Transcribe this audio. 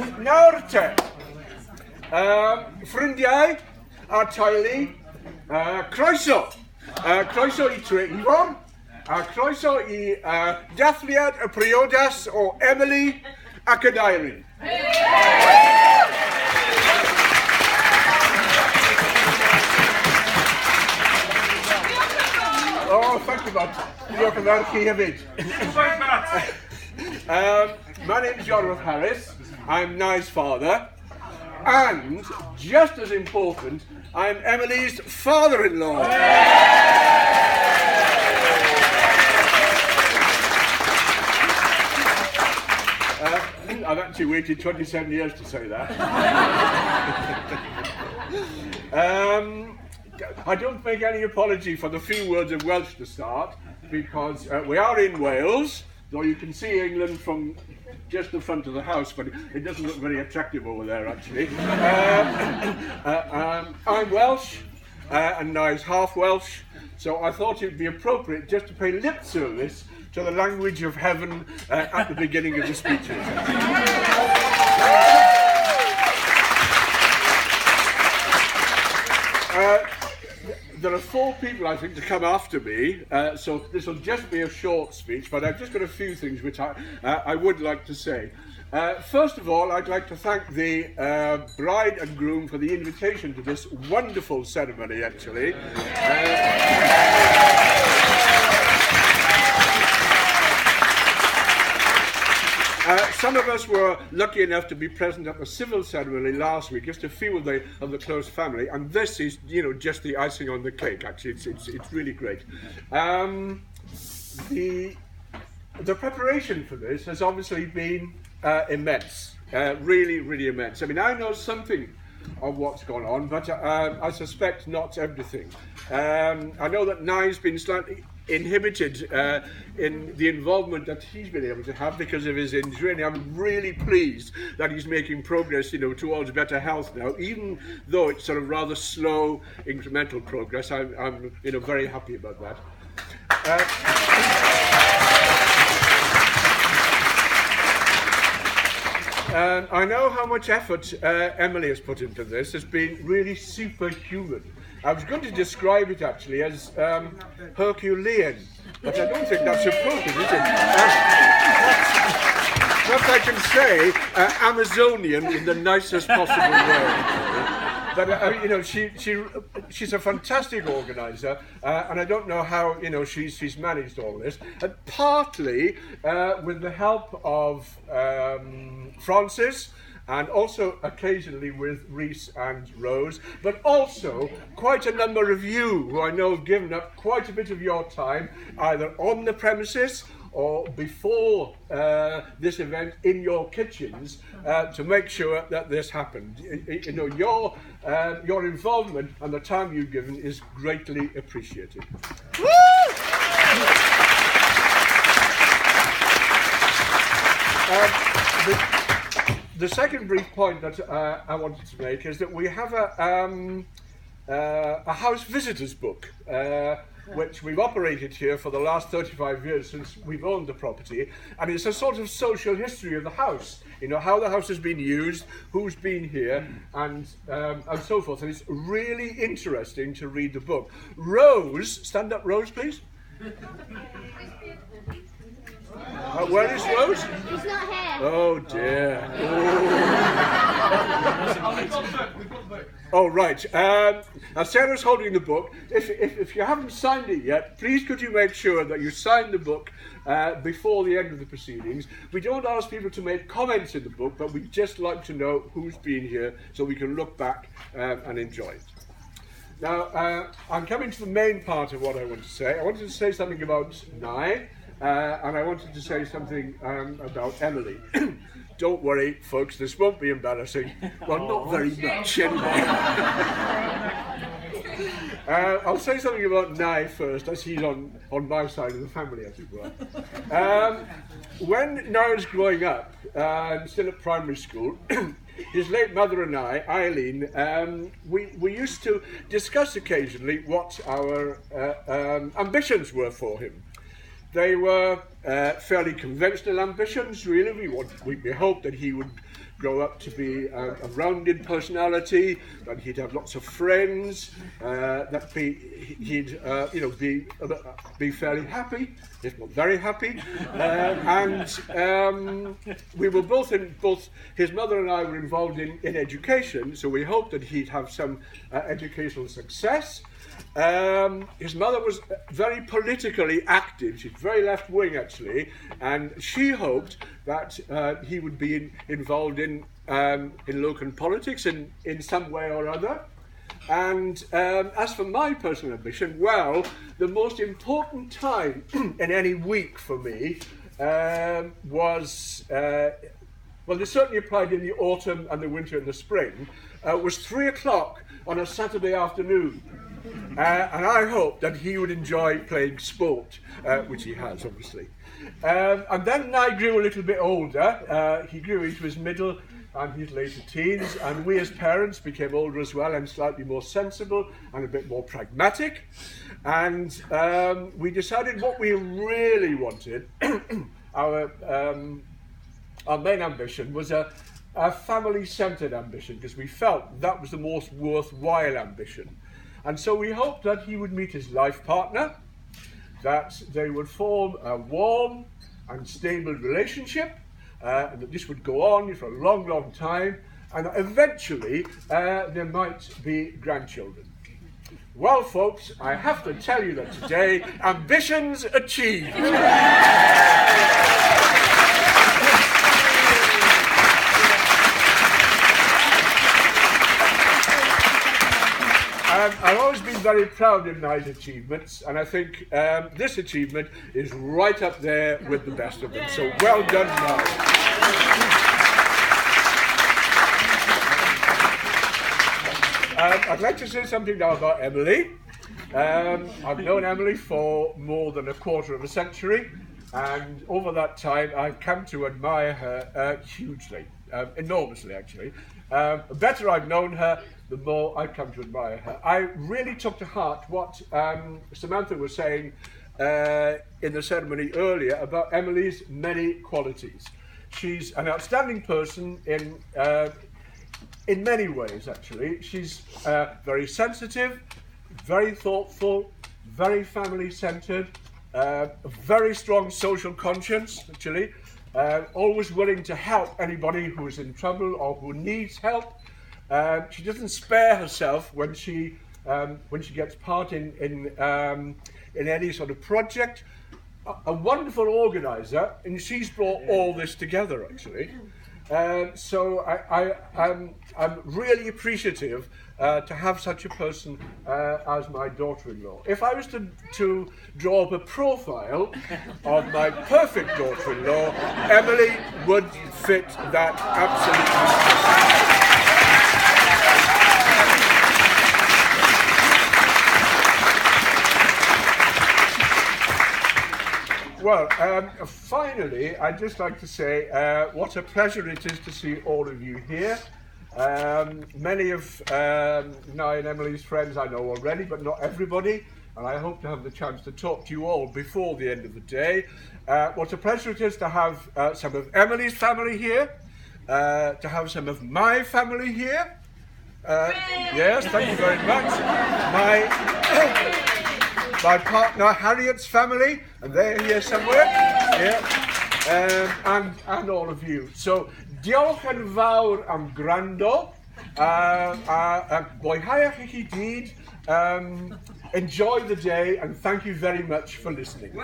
Nawr te, ffrindiau a teulu, croeso. Croeso I Trefor, a croeso I dathliad y priodas o Emily ac yn Eileen. Oh, thank you, Matt. Diolch yn fawr chi hefyd. My name is Iori2 Harris. I'm Nye's father. And, just as important, I'm Emily's father-in-law. I've actually waited 27 years to say that. I don't make any apology for the few words of Welsh to start, because we are in Wales, though you can see England from just the front of the house, but it doesn't look very attractive over there, actually. I'm Welsh, and Nye's half Welsh, so I thought it would be appropriate just to pay lip service to the language of heaven at the beginning of the speeches. There are 4 people, I think, to come after me, so this will just be a short speech, but I've just got a few things which I would like to say. First of all, I'd like to thank the bride and groom for the invitation to this wonderful ceremony, actually. Some of us were lucky enough to be present at the civil ceremony last week, just a few of the close family, and this is, just the icing on the cake. Actually, it's really great. The preparation for this has obviously been immense, really, really immense. I mean, I know something of what's gone on, but I suspect not everything. I know that Nye's been slightly inhibited in the involvement that he's been able to have because of his injury, and I'm really pleased that he's making progress, towards better health now, even though it's sort of rather slow, incremental progress. I'm very happy about that. I know how much effort Emily has put into this. It's been really superhuman. I was going to describe it actually as Herculean, but I don't think that's appropriate, is it? Perhaps I can say Amazonian in the nicest possible way. But she's a fantastic organizer, and I don't know how she's managed all this. And partly with the help of Francis, and also occasionally with Reese and Rose, but also quite a number of you who I know have given up quite a bit of your time, either on the premises or before this event in your kitchens, to make sure that this happened. Your involvement and the time you've given is greatly appreciated. Woo! The second brief point that I wanted to make is that we have a house visitors book, which we've operated here for the last 35 years since we've owned the property, and it's a sort of social history of the house, how the house has been used, who's been here, and so forth, and it's really interesting to read the book. Rose, stand up, Rose, please. Where is Rose? She's not here. Oh dear. Oh right. Now Sarah's holding the book. If you haven't signed it yet, please could you make sure that you sign the book before the end of the proceedings. We don't ask people to make comments in the book, but we'd just like to know who's been here so we can look back and enjoy it. Now, I'm coming to the main part of what I want to say. I wanted to say something about Nye. And I wanted to say something about Emily. Don't worry, folks, this won't be embarrassing. Well, not very much, anyway. I'll say something about Nye first, as he's on my side of the family, as it were. When Nye was growing up, still at primary school, his late mother and I, Eileen, we used to discuss occasionally what our ambitions were for him. They were fairly conventional ambitions, really. We hoped that he would grow up to be a rounded personality, that he'd have lots of friends, that he'd be fairly happy, if not very happy, and we were both his mother and I were involved in education, so we hoped that he'd have some educational success. His mother was very politically active. She's very left-wing, actually, and she hoped that he would be involved in local politics in some way or other. And as for my personal ambition, well, the most important time in any week for me was, well, they certainly applied in the autumn and the winter and the spring, was 3 o'clock on a Saturday afternoon. And I hoped that he would enjoy playing sport, which he has, obviously. And then I grew a little bit older. He grew into his middle and his later teens, and we as parents became older as well and slightly more sensible and a bit more pragmatic. And we decided what we really wanted. Our main ambition was a family-centred ambition, because we felt that was the most worthwhile ambition. And so we hoped that he would meet his life partner, that they would form a warm and stable relationship, and that this would go on for a long, long time, and that eventually there might be grandchildren. Well, folks, I have to tell you that today, ambitions achieved. I've always been very proud of my achievements, and I think this achievement is right up there with the best of them. So well done, Mel. I'd like to say something now about Emily. I've known Emily for more than a quarter of a century, and over that time I've come to admire her hugely, enormously actually. The better I've known her, the more I've come to admire her. I really took to heart what Samantha was saying in the ceremony earlier about Emily's many qualities. She's an outstanding person in many ways, actually. She's very sensitive, very thoughtful, very family-centred, a very strong social conscience, actually, always willing to help anybody who is in trouble or who needs help. She doesn't spare herself when she gets part in any sort of project. A wonderful organizer, and she's brought all this together, actually. So I'm really appreciative to have such a person as my daughter-in-law. If I was to draw up a profile of my perfect daughter-in-law, Emily would fit that absolutely. Well, finally, I'd just like to say what a pleasure it is to see all of you here. Many of Nye and Emily's friends I know already, but not everybody, and I hope to have the chance to talk to you all before the end of the day. What a pleasure it is to have some of Emily's family here, to have some of my family here. Yes, thank you very much. My partner Harriet's family, and they're here somewhere, yeah, and all of you. So, diolch yn fawr am gwrando, mwynhau'ch chi gyd, enjoy the day, and thank you very much for listening.